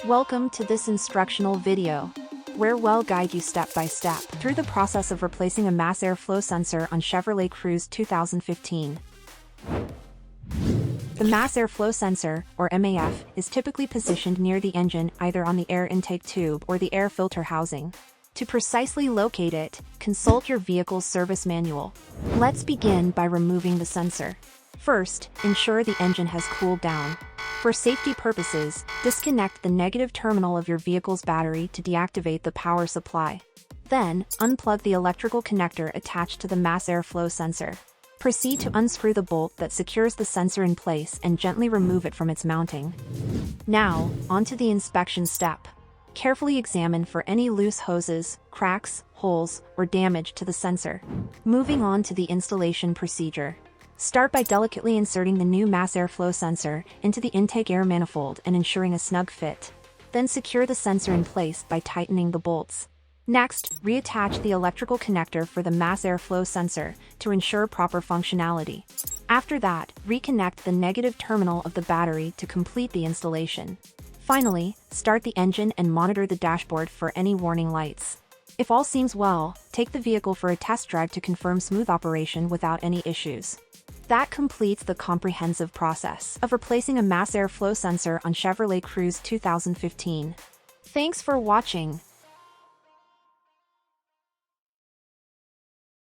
Welcome to this instructional video, where we'll guide you step by step through the process of replacing a mass airflow sensor on Chevrolet Cruze 2015. The mass airflow sensor, or MAF, is typically positioned near the engine, either on the air intake tube or the air filter housing. To precisely locate it, consult your vehicle's service manual. Let's begin by removing the sensor. First, ensure the engine has cooled down. For safety purposes, disconnect the negative terminal of your vehicle's battery to deactivate the power supply. Then, unplug the electrical connector attached to the mass airflow sensor. Proceed to unscrew the bolt that secures the sensor in place and gently remove it from its mounting. Now, onto the inspection step. Carefully examine for any loose hoses, cracks, holes, or damage to the sensor. Moving on to the installation procedure. Start by delicately inserting the new mass airflow sensor into the intake air manifold and ensuring a snug fit. Then secure the sensor in place by tightening the bolts. Next, reattach the electrical connector for the mass airflow sensor to ensure proper functionality. After that, reconnect the negative terminal of the battery to complete the installation. Finally, start the engine and monitor the dashboard for any warning lights. If all seems well, take the vehicle for a test drive to confirm smooth operation without any issues. That completes the comprehensive process of replacing a mass airflow sensor on Chevrolet Cruze 2015. Thanks for watching.